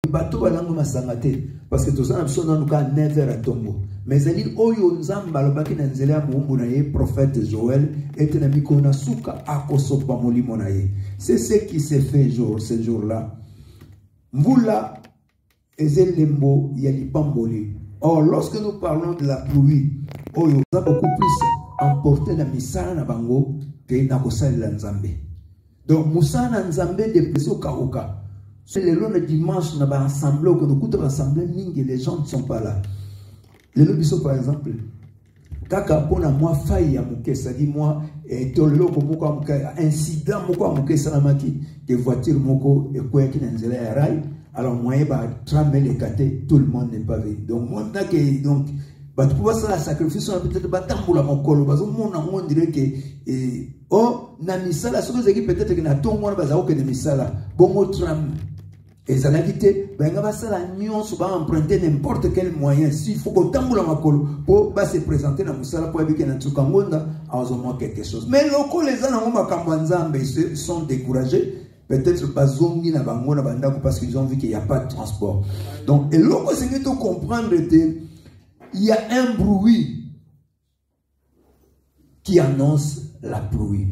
bateau balango masangate parce que tous en sont en 9h à Tombo. Mais elle dit oyo nzamba lobaki na nzela ya muumbu na ye prophète Joël était na mikona suka akosopa molimo na ye. C'est ce qui s'est fait ce jour-là. Mvula ezelembo ya lipamboli. Or lorsque nous parlons de la pluie, oyo ça beaucoup plus emporté na misala na bango que na kosalela nzambe. Donc musana nzambe de peso kaoka. C'est le dimanche, on a assemblé, on a rassemblé, les gens ne sont pas là. Le lobiso par exemple, kaka pona moi faille à mouké, ça dit moi, et tolelo ko moko mouké, incident moko mouké salamaki, que voiture moko et quoi qui n'enzela ya rail, alors moi bah tramé les caté, tout le monde n'est pas vu. Donc moi donc bah tu peux ça la sacrifice on peut-être ba tamboula mokolo, parce que on dirait que oh na misala ce que peut-être que na tongo na bazao que na misala, bon tram. Et ça l'a dit, ben on va se la nuance, on va emprunter n'importe quel moyen. S'il faut qu'on tamboule ma colo pour se présenter dans Moussala pour éviter que nous Kangonda, à moins quelque chose. Mais locaux les gens n'ont pas ils sont découragés. Peut-être pas zongi na bango na bandako parce qu'ils ont vu qu'il n'y a pas de transport. Donc et locaux c'est que tu comprendre que il y a un bruit qui annonce la pluie.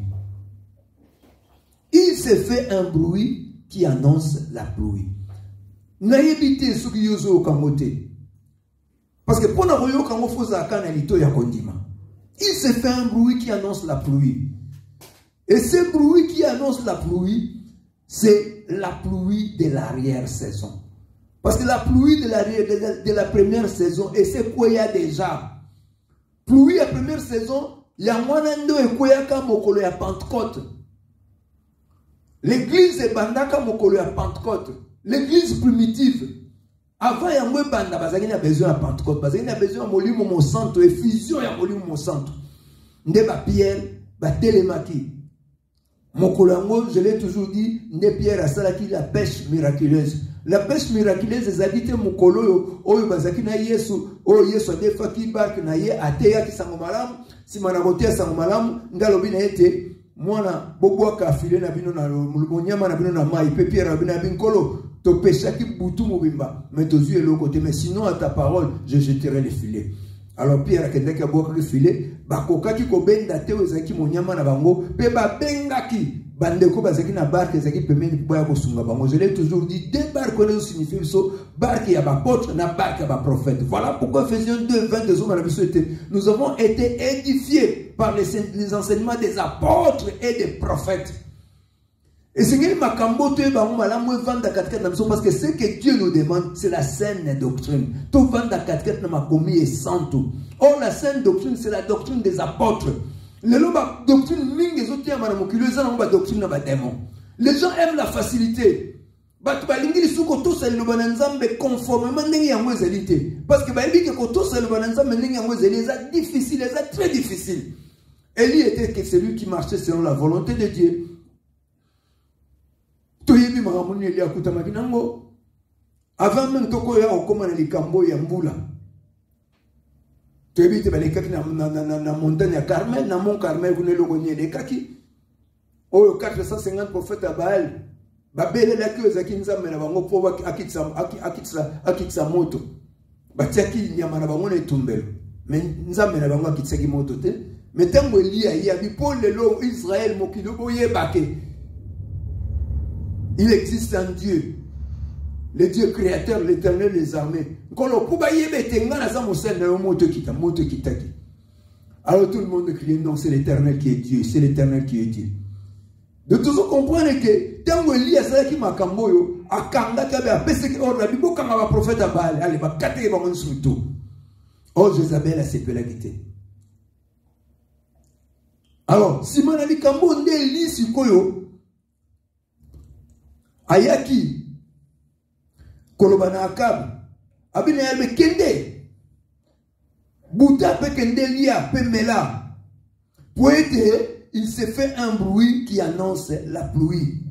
Il s'est fait un bruit qui annonce la pluie. N'ayébité ce qui yozo au kamoté. Parce que pour n'avoir eu kamo fosa kanalito ya kondima. Il se fait un bruit qui annonce la pluie. Et ce bruit qui annonce la pluie, c'est la pluie de l'arrière-saison. Parce que la pluie de la première saison, et c'est quoi il y a déjà? Pluie à première saison, il y a moins de quoi il y a comme au colo à Pentecôte. L'église est bandaka mokolo ya Pentecôte. L'église primitive. Avant, il y a un banda, parce qu'il y a besoin de Pentecôte. Parce qu'il y a besoin de molimo mon centre, effusion ya molimo mon centre. Nde ba Pierre, ba télémaki. Mokolo yango, je l'ai toujours dit, nde Pierre a salaki la pêche miraculeuse. La pêche miraculeuse, les habités mokolo yo, oyo bazaki na Yesu, oyo Yesu a defaki bark na ye, ateya ki sango malamu, si managotea sango malamu, ngalobi na ete, mwana bobo ka filé na bino na monyama na bino na mai pe pierre na bino na binkolo to peshaki butu mobimba mais to zu eloko te mais sinon à ta parole je jetterai les filets. Alors Pierre akendaki aboka le filet bakokaki ko benda te ezaki monyama na bango pe ba bengaki bandeko bazaki na barque ezaki pemeni boya ko sunga bango. Je l'ai toujours dit, deux barques ne signifie so barque ya ba apôtre na barque ya ba prophète. Voilà pourquoi Ephésiens 2:22 on a vu nous avons été édifiés par les enseignements des apôtres et des prophètes. Et c'est parce que ce que Dieu nous demande, c'est la saine doctrine. Tout vanda katket na makomi et santo. Or la saine doctrine, c'est la doctrine des apôtres. Les doctrine mingi les doctrine na démon. Les gens aiment la facilité. Conformément parce que c'est difficile, c'est très difficile. Élie était celui qui marchait selon la volonté de Dieu. Avant même que ya okoma na likambo ya mbula. Tu habites na montagne ya Carmel, na mont Carmel kunelo konye lekaki. Oyo 450 prophètes à Baal. Babele la que ezaki nzambe na bango po akitsa moto. Batiaki nyama na bango na etumbelo. Mais nzambe na bango akitsaki moto te. Mais tango Elia ya bipole lelo Israël mokilo boye bake. Il existe un Dieu, le Dieu créateur, l'éternel des armées. Alors tout le monde crie, non, c'est l'éternel qui est Dieu, c'est l'éternel qui est Dieu. De toujours comprendre que, tant que Elia qui m'a camboyo, à Kanga Kabe, à Pesek, or la Bible, quand un prophète à Baal, allez, va cater mon surtout. Oh, Jézabel a ses pélagités. Alors, si mon ami Kambo, on est li sur Koyo, Ayaki Kolobana Akab Abine Albe Kende Bouta pe Kende Lia pe Mela Poète il s'est fait un bruit qui annonce la pluie.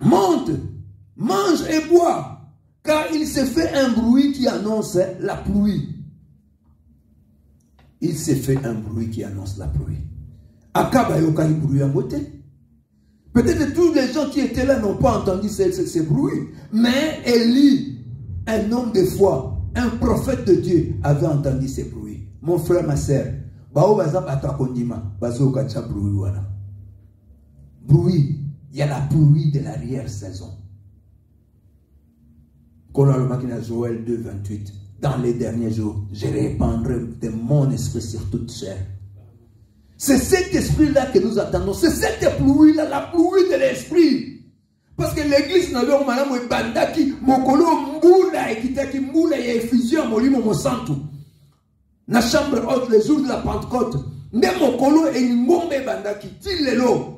Monte, mange et bois, car il s'est fait un bruit qui annonce la pluie. Il s'est fait un bruit qui annonce la pluie. Akaba yoka bruit en beauté. Peut-être tous les gens qui étaient là n'ont pas entendu ces bruits. Mais Élie, un homme de foi, un prophète de Dieu, avait entendu ces bruits. Mon frère, ma sœur, bruit, il y a la pluie de l'arrière-saison. Comme le matin Joël 2, 28. Dans les derniers jours, je répandrai de mon esprit sur toute chair. C'est cet esprit-là que nous attendons. C'est cette pluie-là, la pluie de l'esprit. Parce que l'église n'a pas madame bandaki mokolo mbula ekitaki mbula ya effusion molimo mosantu. Na chambre haute les jours de la Pentecôte. Nde mokolo engombe bandaki tilelo.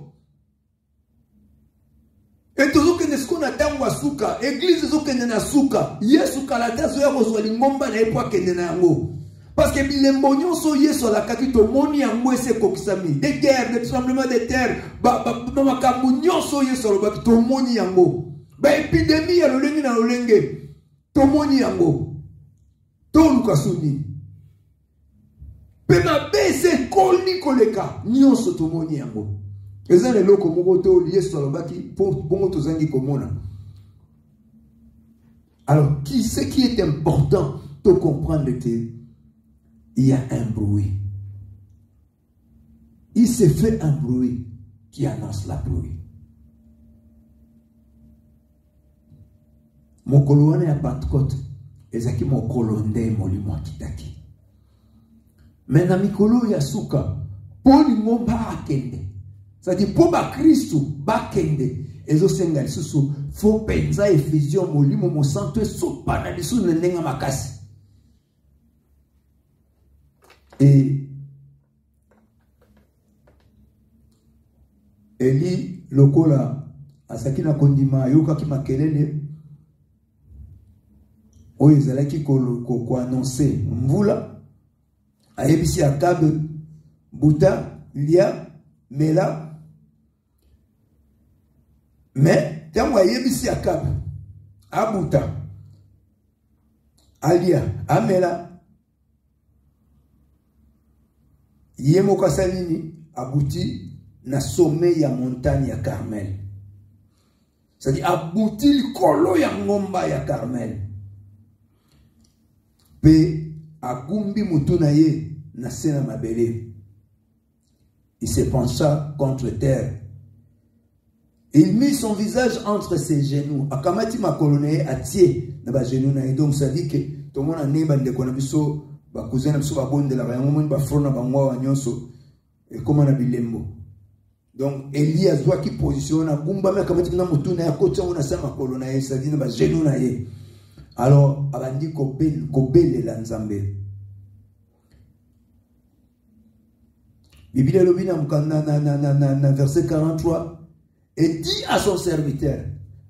Et toujours que nous avons suka, église zokende na suka, Yesu kalata zo ya kozwa lingomba na epo akende na yango. Parce que bilembo nyonso Yesu alakaki to moni yango ese kokisami. Des guerres, des tremblements de terre, makambo nyonso Yesu alobaki to moni yango. Ba épidémie ya lolenge na lolenge, to moni yango. To lukasuni. Pe mabese koli koleka, nyonso to moni yango. Alors, ce qui est important de comprendre qu'il y a un bruit. Il se fait un bruit qui annonce la pluie. Mon colonne à Pentecôte, ezaki mon colonne molimo kitaki. Mais na mikolo ya suka, poli ngomba akende. C'est-à-dire, pour Christ, bakende, ezo senga lisusu, faut penza effusion molimo mo santo sopa na lisusu nenga makasi. Et Eli lokola asaki na kondima yoka ki makelele oyo ezalaki ko annoncer mvula ayebisi Akabe buta lia mela. Mais, tant que yebisi Akabe, abuta, alia, amela, yemoka salini, abuti, na sommet ya montagne ya Carmel. C'est-à-dire, abuti likolo ya ngomba ya Carmel. Pe, agumbi mutuna ye, na sena mabele. Il se pencha contre terre. Il mit son visage entre ses genoux. Akamati ma colonne atie na ba genoux na. Donc ça dit que tout le monde a né bande ko na biso ba cousin na biso ba bonde la ba ngomoni ba frona ba ngwa nyonso et comment na bilembo. Donc Eli azwa ki position na gumba me akamati na mutu na yakotsa ona sama colonne ya ça dit na ba genoux na ye. Alors abandi ko belle la nzambe. Bible lobina mukana na verset 43. Et dit à son serviteur,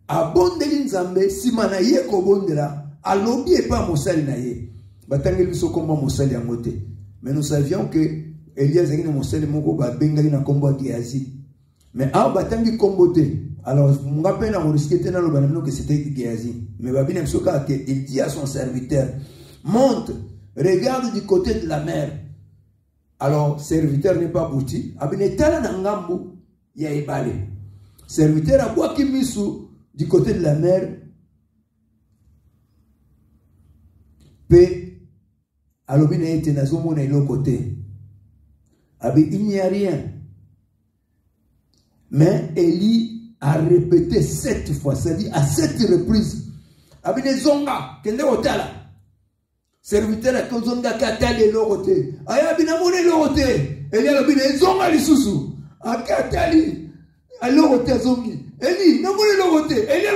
abondeli nzambe simana ye ko bondela alobi e pa mosali na ye batangeli biso komba mosali yango te. Mais nous savions que Elias azaki na mosali moko ba bengali na kombo Géasi. Mais aw batangi kombo te. Alors ngape na risquer te na loba na que c'était Géasi. Mais babina biso ka que il dit à son serviteur, monte, regarde du côté de la mer. Alors serviteur n'est pas bouti, abine tala na ngambu ya ebale. Serviteur à bois qui misou du côté de la mer. Pe alobina ete na zomo na l'autre côté. Il n'y a rien. Mais Eli a répété 7 fois, c'est-à-dire à 7 reprises. Abine zonga kende otala. Serviteur a zonga katali l'autre côté. Aya bina mone l'autre côté. Eli alobina zonga lisusu. Akatali. Alors, Eli, non, Eli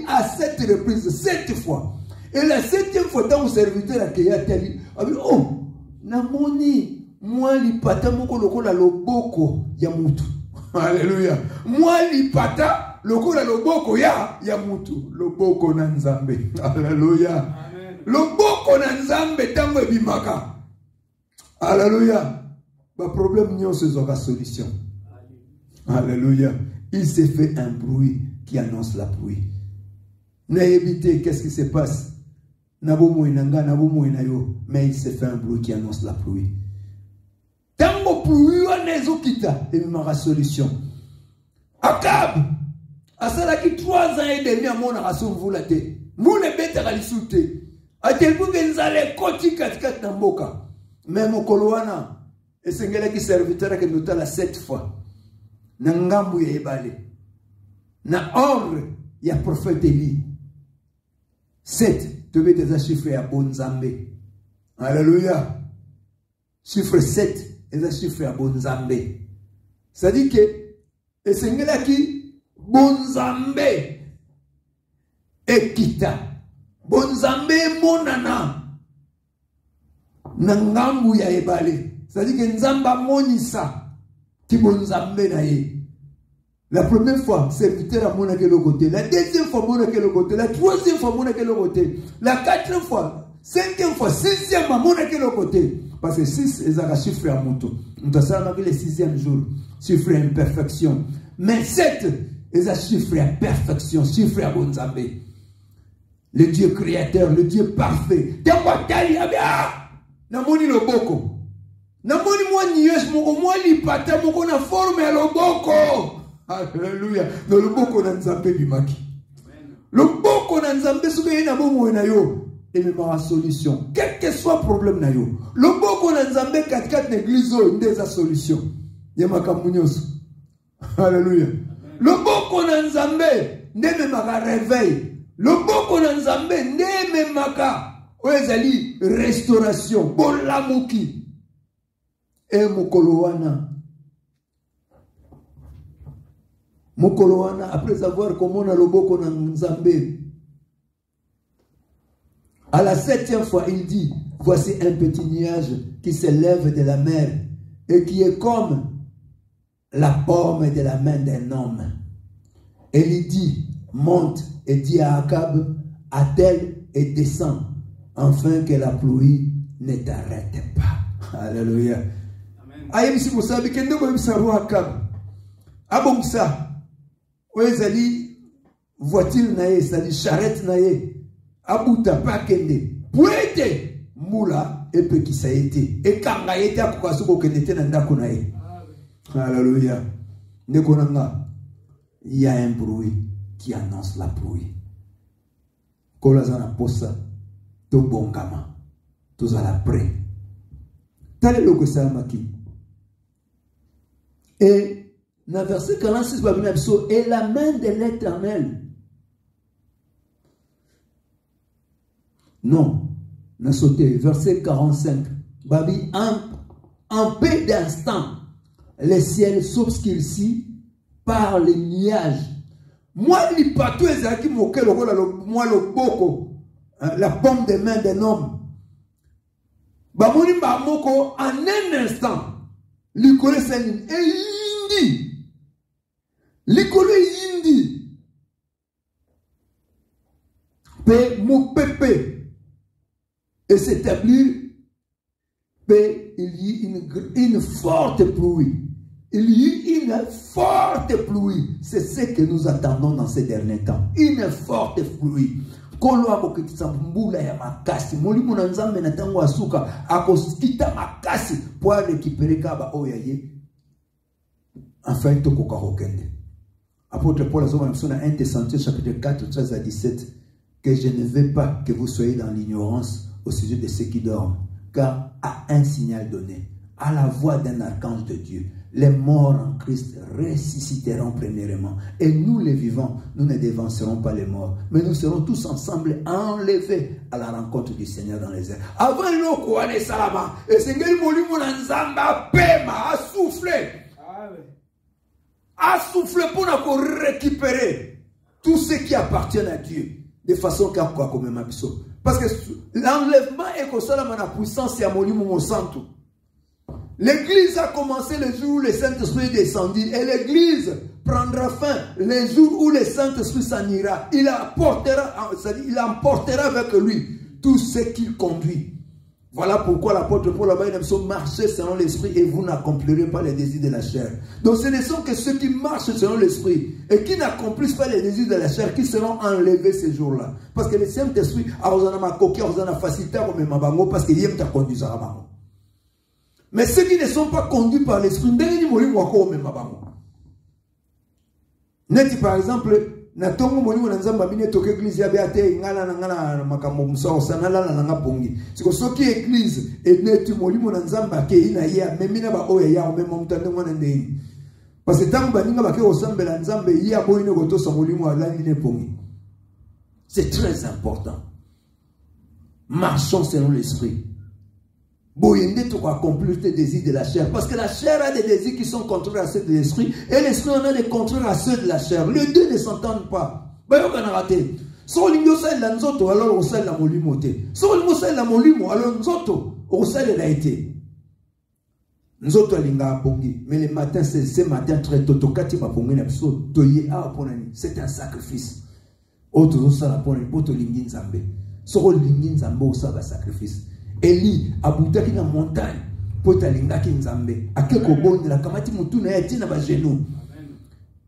à 7 reprises, 7 fois. Et la 7e fois, dans mon serviteur, il a dit, oh, namoni, moi, li pata moko lokola loboko ya mutu. Alléluia. Moi, li pata lokola loboko ya mutu. Loboko na nzambe. Alléluia. Loboko na nzambe tango ebimaka. Alléluia. Ba problème nyon se zoka solution. Alléluia. Il s'est fait un bruit qui annonce la pluie. N'ayébité, qu'est-ce qui se passe? Mais il s'est fait un bruit qui annonce la pluie. Tango pluie, on est au kita. Et il y aura solution. Akab, asalaki 3 ans et demi à mon rason voulate. Moule bête à l'issoute. A tel point que nous allons continuer kat namboka. Mais mon koloana, et c'est un qui serviteur que nous avons 7 fois. Nangambu ya ebale. Na ordre, il y a prophète Élie. 7, tu veux des chiffres à Bonzambe. Alléluia. Chiffre 7, et un chiffre à Bonzambe. Ça dit que, et c'est un qui, Bonzambe, et kita. Bonzambe monana. Nangambu ya ebale. Ça dit que Nzamba monisa. Qui Bonzambe na ye. La première fois, serviteur à mon côté. La deuxième fois, mon côté. La troisième fois, mon côté. La quatrième fois, 5e fois, 6e à mon côté. Parce que 6, c'est un chiffre à mon tour. Nous avons le 6e jour. Chiffre à imperfection. Mais 7, c'est un chiffre à perfection. Chiffre à Bonzambe. Le Dieu créateur, le Dieu parfait. Namoni loboko. Namoni moi niège moko moi lipata moko na forme ya loboko. Alléluia. No loboko na nzambe bimaki. Loboko na nzambe soki na bomo na yo et même la solution. Quel que soit le problème na yo. Loboko na nzambe 4 l'église ndeza solution. Yemaka munyoso. Alléluia. Loboko na nzambe ndeme maka réveil. Loboko na nzambe ndeme maka oezali restauration. Bolamuki. Et Mokolowana. Mokolowana, après avoir comment on a le boko na Nzambe. À la 7e fois, il dit, voici un petit nuage qui s'élève de la mer et qui est comme la paume de la main d'un homme. Et il dit, monte et dit à Akab, attelle et descend, afin que la pluie ne t'arrête pas. Alléluia. Aïe, si vous savez que nous avons Akab. Abongsa. Ouezali voiture nae, c'est-à-dire charrette nae. Abuta pakende. Pouete moula et peu qui ça a été. Et quand a été à Koukassou que n'était n'andako nae. Alléluia. Nekonanga. Il y a un bruit qui annonce la pluie. Kolazana posa. To bongama. Tous à la près. Tel est le que ça maki. Et dans le verset 46, et la main de l'Éternel. Non, on a sauté. Verset 45. Babi, en peu d'instant, le ciel s'obscurcit par les nuages. Moi, les patou ezaki moke moi le boko, la paume des mains d'un homme. Bamoni bamoko en un instant. L'icole c'est indi. L'icole indi. Pe mou pepe. Et s'établir. Pe il y a une forte pluie. Il y a une forte pluie. C'est ce que nous attendons dans ces derniers temps. Une forte pluie. Kolo ako kitambula ya makasi mulimu na nzambe na tango asuka akoskita makasi pour récupérer kaba oyaye enfin to koka hokende. Apôtre Paul a dit dans 1 Thessaloniciens chapitre 4 13 à 17 que je ne veux pas que vous soyez dans l'ignorance au sujet de ceux qui dorment, car à un signal donné, à la voix d'un archange de Dieu, les morts en Christ ressusciteront premièrement. Et nous les vivants, nous ne dévancerons pas les morts, mais nous serons tous ensemble enlevés à la rencontre du Seigneur dans les airs. Avant nous, quoi, les salama, et Seigneur, Molimou Pema, a soufflé. A soufflé pour nous récupérer tout ce qui appartient à Dieu. De façon qu'à quoi comme ma biso. Parce que l'enlèvement est comme ça, la puissance, et à Molimou Santo. L'église a commencé le jour où le Saint-Esprit est descendu. Et l'église prendra fin le jour où le Saint-Esprit s'en ira. Il emportera avec lui tout ce qu'il conduit. Voilà pourquoi l'apôtre Paul a dit marchez selon l'Esprit et vous n'accomplirez pas les désirs de la chair. Donc ce ne sont que ceux qui marchent selon l'Esprit et qui n'accomplissent pas les désirs de la chair qui seront enlevés ces jours-là. Parce que le Saint-Esprit a facilité parce qu'il aime ta conduire. Mais ceux qui ne sont pas conduits par l'Esprit, Neti par exemple, na tongo moni na nzamba bine toke église ya beate ngala na ngala makambo muso sanala na nga pongi. Siko soki église et neti molimo na nzamba ke ina ya memina ba oya ya memo mutande ngwana ndeni. Parce que tant baninga ba ke osambela nzambe ya boyine goto sa molimo ala ine pongi. C'est très important. Marchons selon l'esprit. Boyende to accomplir tes désirs de la chair. Parce que la chair a des désirs qui sont contraires à ceux de l'esprit. Et l'esprit en a des contraires à ceux de la chair. Les deux ne s'entendent pas. Alors on sait la molimo. Alors on sait la été. Mais le matin, c'est ce matin très tôt. C'est un sacrifice. Sacrifice. Eli abutaki na montagne pota lingaki nzambe akeko bonde la kamati mutu na yatina ba genou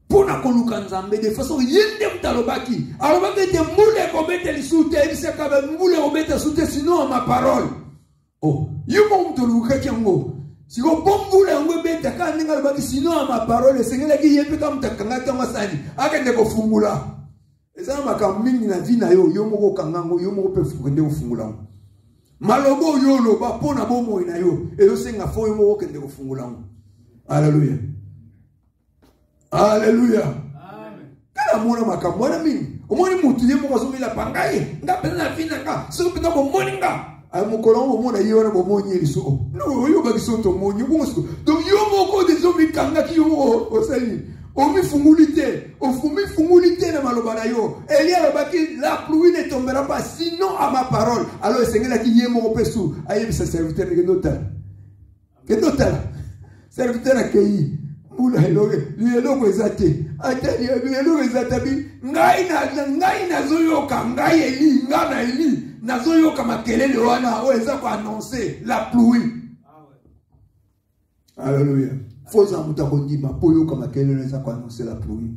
pona koluka nzambe de façon yende mutalobaki alobaki te mule ko bete lisute ebisaka ba mule ko bete sute sinon ma parole oh yumo mutoluka kyango siko bombule ngwe bete ka ninga lobaki sinon ma parole sengela ki yepe ka mutakanga tanga sani akende ko fungula eza makammingi na vina yo moko kangango yo moko pe fukende ko fungula malobo yo loba pona bomo ina yo eyo senga fo yo mo kende kufungula ngo. Haleluya. Haleluya. Amen. Kala mona makambo na mini omoni mutu yemo kasumila pangaye ngapena na fina ka so pina bo moninga ay mo kolongo mona yo na bo monyi liso no yo ba kisoto monyi bo ngo donc yo moko de zo mi kanga ki yo osali omi fungulite ofumi fungulite na maloba na yo Elia lobaki la pluie ne tombera pas sinon à ma parole. Alors sengela ki yemo opesu ayebi sa serviteur de nota serviteur akei mula eloko ezate atali eloko ezatabi ngai na zoyoka ngai Eli ngana Eli na zoyoka makelele wana o eza ko annoncer la pluie. Alléluia. Faut amutakonima poyo kama kele neza ko annoncer la pluie.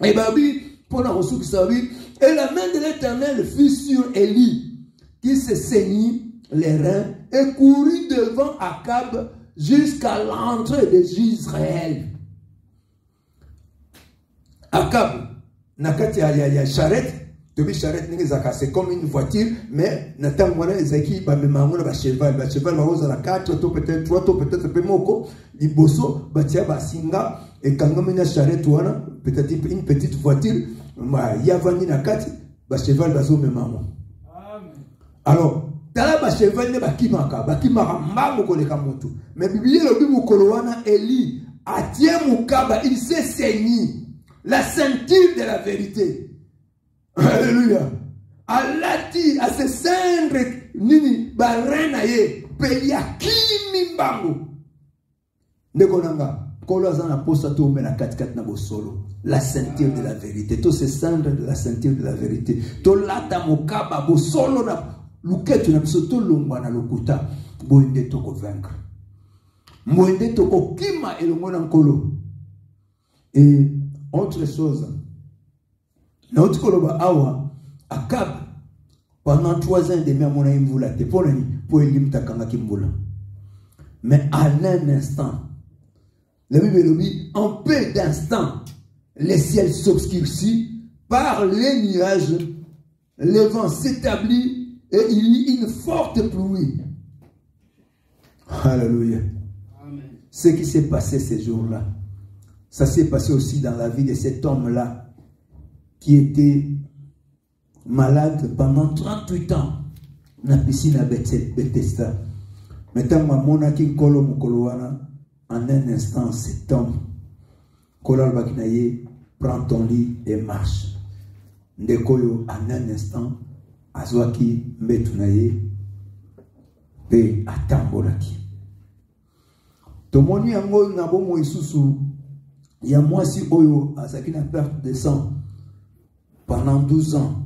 Et babi pour la ressource qui savait et la main de l'Éternel fut sur Élie qui se saignit les reins et courut devant Akab jusqu'à l'entrée de Israël. Akab nakati ya charrette. Depuis charrette c'est comme une voiture, mais Nathan Mwana Ezaki ba memango na ba cheval ba roza la 4 to peut-être 3 to peut-être peu moko liboso ba tia ba singa et quand on a charrette wana peut-être une petite voiture ma yavani na kati ba cheval ba zo memango. Amen. Alors tala ba cheval ne ba kimaka mbango koleka moto mais bibilié lobi mukolo wana Eli atie mukaba il s'est saigné la ceinture de la vérité. Alléluia. Alati à se cendre nini barena ye pelia kimi mbango. Nekonanga kolo azana posta to mena kat na bosolo la ceinture de la vérité. To se cendre de la ceinture de la vérité. To lata mokaba bosolo na luketu na bisoto longwa na lokuta boende to convaincre. Moende to kokima elongona nkolo. Et autre chose. Notre koloba awa Akab pendant 3 ans et demi à mon imvula te ponani pour elimta kanga kimbula. Mais à un instant, la Bible dit en peu d'instants, le ciel s'obscurcit par les nuages, le vent s'établit et il y a une forte pluie. Alléluia. Amen. Ce qui s'est passé ces jours-là, ça s'est passé aussi dans la vie de cet homme-là qui était malade pendant 38 ans na piscine à Bethesda. Maintenant, mon aki kolo mukolowana en un instant cet homme kolal bakinaye prend ton lit et marche. Ndekoyo en un instant azwaki mbetunaye pe atambolaki. Tomoni yango na bomo isusu ya mwasi oyo azaki na perte de sang pendant 12 ans.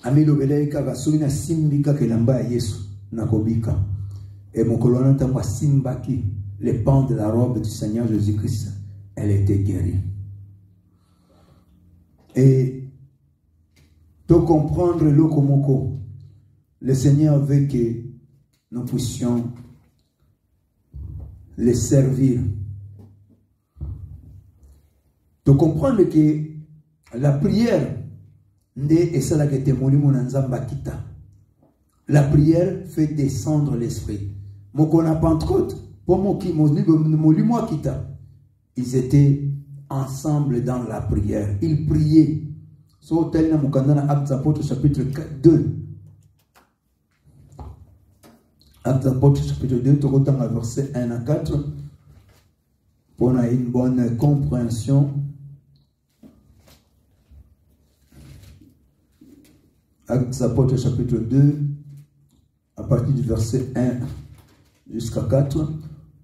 Amilo beleka basuna simbika kelamba Yesu nakobika. Et mon colonel tamba simbaki les pans de la robe du Seigneur Jésus-Christ. Elle était guérie. Et pour comprendre le komoko, le Seigneur veut que nous puissions les servir de comprendre que la prière, la prière fait descendre l'esprit. Ils étaient ensemble dans la prière. Ils priaient. Sur Actes des Apôtres chapitre 2. Actes des Apôtres chapitre 2, verset 1 à 4. Pour une bonne compréhension. Actes des Apôtres chapitre 2, à partir du verset 1 jusqu'à 4.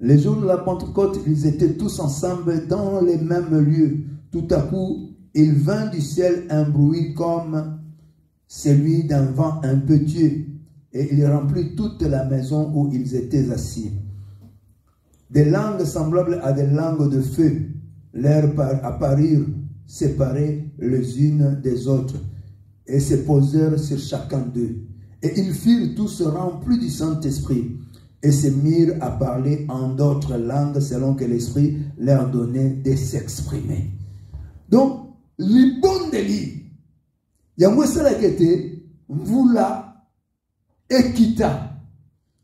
Les jours de la Pentecôte, ils étaient tous ensemble dans les mêmes lieux. Tout à coup, il vint du ciel un bruit comme celui d'un vent impétueux, et il remplit toute la maison où ils étaient assis. Des langues semblables à des langues de feu leur apparurent séparées les unes des autres, et se posèrent sur chacun d'eux. Et ils furent tous remplis du Saint-Esprit, et se mirent à parler en d'autres langues selon que l'Esprit leur donnait de s'exprimer. Donc, les bons délits, il y a moi ça la quête, vous là, et quitta.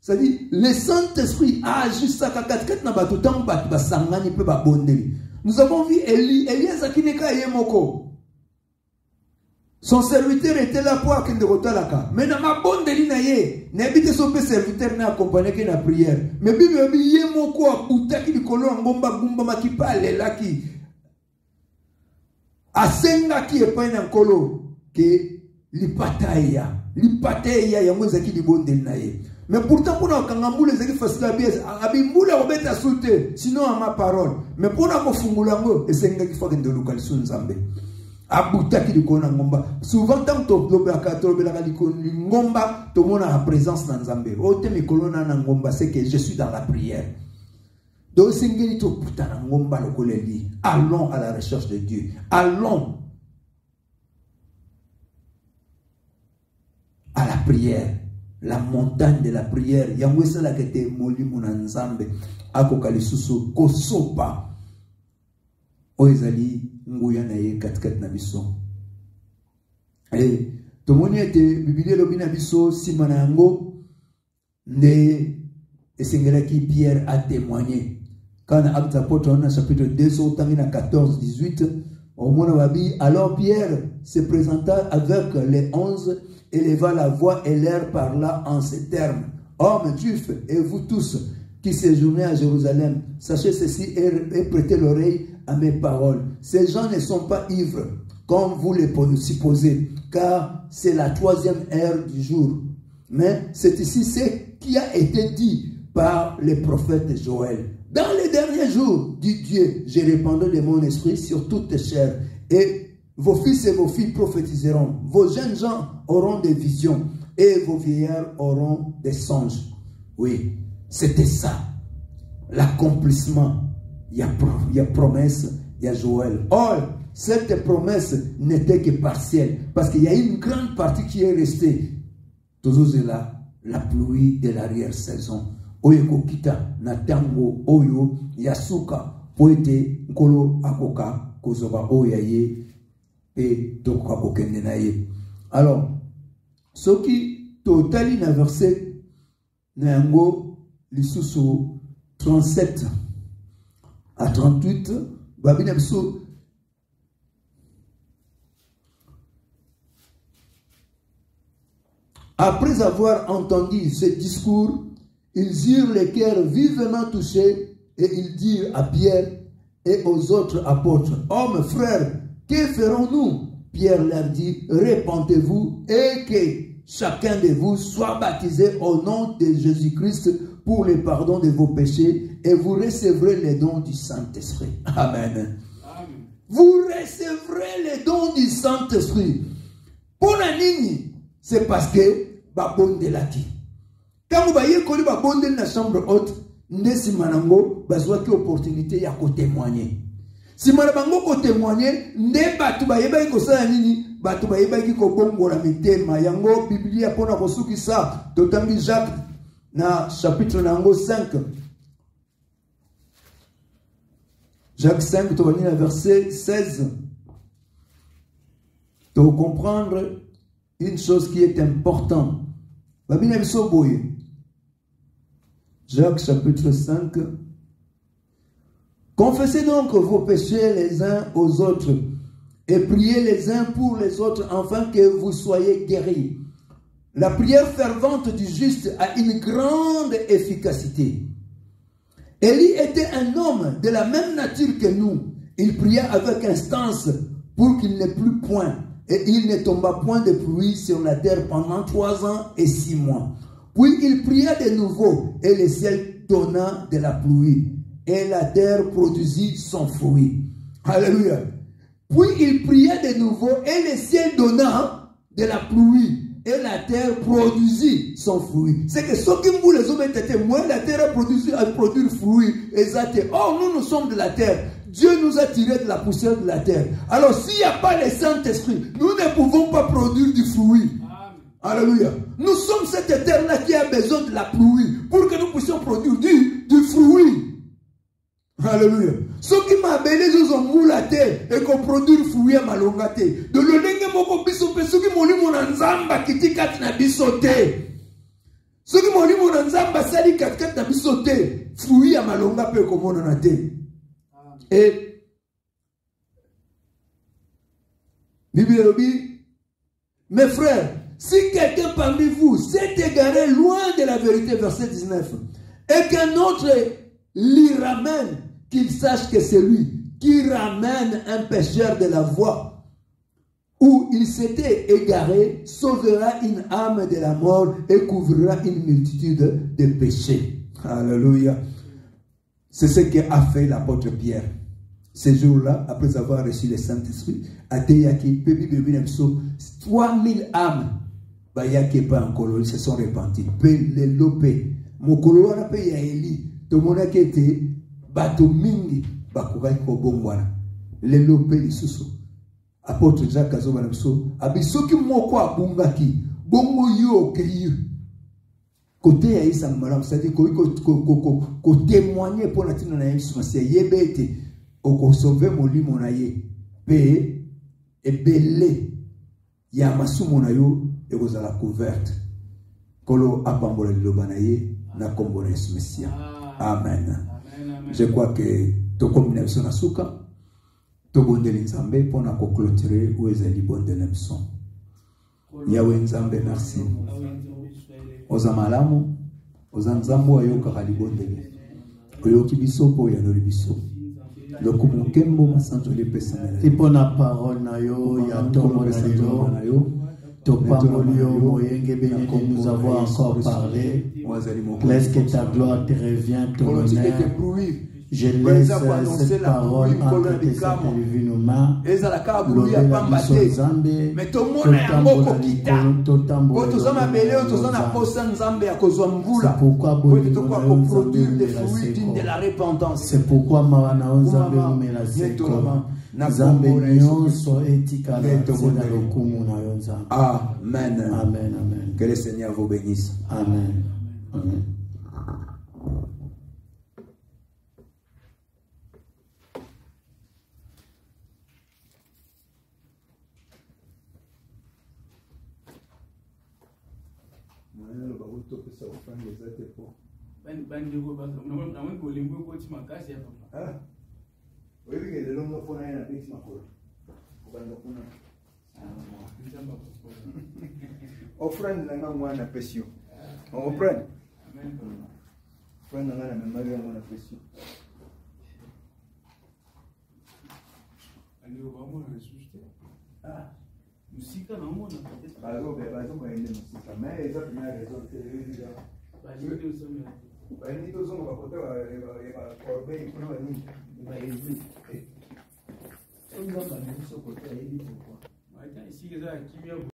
C'est-à-dire, le Saint-Esprit a juste à quatre na bato tant bat sangani pe ba bon délit. Nous avons vu Elias Akineka Yemoko. Son serviteur était là pour qu'il ne retalaka. Mais dans ma bonne délit naye, n'habite son serviteur n'a accompagné que la prière. Mais bibi Yemoko a boutaki du colon ngomba gumba makipa lelaki. Asenga qui est pas un colo que l'ipataya ya mwezaki di bonde naye. Mais pourtant pour nous kangamule zaki facile à bien abimula obeta soute sinon à ma parole. Mais pour nous kofungula ngo esenga ki faka ndoluka lisunzambe. Abutaki di kona ngomba. Souvent tant to globe akatolo la kali ngomba to mona la présence dans Nzambe. Ote mi kolona na ngomba c'est que je suis dans la prière. Donc, allons à la recherche de Dieu. Allons à la prière. La montagne de la prière. Yangwesa la kete moli munanzambe. Akokali susu kosopa. Oezali nguya na ye katkat na biso. Et tomoni ete biblia lobi na biso simana yango ne esengelaki Pierre a témoigné. Quand Actes des Apôtres, chapitre 2, 14-18, alors Pierre se présenta avec les 11, éleva la voix et leur parla en ces termes. Hommes juifs et vous tous qui séjournez à Jérusalem, sachez ceci et prêtez l'oreille à mes paroles. Ces gens ne sont pas ivres, comme vous les supposez, car c'est la 3e heure du jour. Mais c'est ici ce qui a été dit par le prophète Joël. Dans les derniers jours, dit Dieu, je répandrai de mon esprit sur toute chair, et vos fils et vos filles prophétiseront, vos jeunes gens auront des visions, et vos vieillards auront des songes. Oui, c'était ça, l'accomplissement. Il y a promesse, il y a Joël. Or, cette promesse n'était que partielle, parce qu'il y a une grande partie qui est restée. Toujours là, la pluie de l'arrière-saison. Oyeko kita na tango oyo yasuka poete nkolo akoka kozoba oyaye pe tokoka kokende na ye. Alors soki totali na verset na yango lisusu 37 à 38 babina biso après avoir entendu ce discours, ils eurent les cœurs vivement touchés et ils dirent à Pierre et aux autres apôtres, « Hommes, frères, que ferons-nous » Pierre leur dit, « Répentez-vous et que chacun de vous soit baptisé au nom de Jésus-Christ pour le pardon de vos péchés et vous recevrez les dons du Saint-Esprit. » Amen. Amen. Vous recevrez les dons du Saint-Esprit. Pour la ligne, c'est parce que babon de la qui. Quand vous voyez qu'on va bonde dans la chambre haute, nesi manango bazwa ki opportunité ya ko témoigner. Si manabango ko témoigner, ne batu ba yeba ko sala nini, batu ba yeba ki ko bongola mitema yango Biblia pona ko suki sa, totambi Jacques na chapitre nango 5. Jacques 5, tu vas lire le verset 16. Tu vas comprendre une chose qui est importante. Jacques chapitre 5. Confessez donc vos péchés les uns aux autres et priez les uns pour les autres afin que vous soyez guéris. La prière fervente du juste a une grande efficacité. Élie était un homme de la même nature que nous. Il pria avec instance pour qu'il n'ait plus point. Et il ne tomba point de pluie sur la terre pendant 3 ans et 6 mois. Puis il pria de nouveau, et le ciel donna de la pluie. Et la terre produisit son fruit. Alléluia. Puis il pria de nouveau, et le ciel donna de la pluie. Et la terre produisit son fruit. C'est que ce qui vous les hommes étaient moins, la terre a produit le fruit. Exact. Oh, nous sommes de la terre. Dieu nous a tirés de la poussière de la terre. Alors, s'il n'y a pas le Saint-Esprit, nous ne pouvons pas produire du fruit. Alléluia. Nous sommes cette terre-là qui a besoin de la pluie pour que nous puissions produire du fruit. Alléluia. Ceux qui m'appellent, ils ont mou la terre et qu'on produit le fruit à ma longate. De l'olenge moko bisope, ceux qui m'ont dit mon anzamba qui dit kat na bisote. Ceux qui m'ont dit mon anzamba sali kat na bisote. Fruit à ma longa peut comme on en a été. Et Bible dit, mes frères, si quelqu'un parmi vous s'est égaré loin de la vérité, verset 19, et qu'un autre l'y ramène, qu'il sache que c'est lui qui ramène un pécheur de la voie où il s'était égaré, sauvera une âme de la mort et couvrira une multitude de péchés. Alléluia. C'est ce qu'a fait l'apôtre Pierre. Ces jours-là, après avoir reçu le Saint-Esprit, à Teyaki, 3000 âmes se sont repenties. Les lopés. Mokolo wana pe ya Eli. Tomona kete bato mingi bakugai ko bongwana. Les lopés lisusu. Apôtre Jacques azoba na biso. Abisoki moko abungaki. Bongo yo keyu. Côté ya isa malamu, c'est-à-dire ko témoigner pour la tina na Yesu Masiya yebete oko sauver molimo na ye pe ebele ya masumo na yo ekozala couverte kolo apambola liloba na ye na kombo na Yesu Masiya. Amen. Je crois que to komina biso na suka to bondeli Nzambe pona ko clôturer ou ezali bondela biso. Yawe Nzambe, merci. Oza malamu, oza Nzambe ayoka kalibondele. Oyoki biso po ya no biso. Ipona parole na yo ya tombo na yo topambolio moyenge béni de nous avoir encore parlé. Laisse que ta gloire te revienne, ton honneur. Je laisse cette parole entre tes saintes divines mains. Lobé la biso Nzambe. C'est pourquoi Mawana Nzambe umela sekoma. Nzambe nyonso etikala na lokumu na yo Nzambe. Amen. Amen. Amen. Que le Seigneur vous bénisse. Amen. Amen. Offrande na ngwana pesio. Offrande. Offrande na ngwana memari ngwana pesio. Allez au vraiment ressuscité. Ah. Musika na mona peut-être. Bazo ba ende musika. Mais eza première raison que déjà. Ba je vais aussi mais. Ba ni to zongo ba kota ba corbeille kuna ni. Ba ezi. On va pas nous so kota ili pourquoi. Ici, les gens qui viennent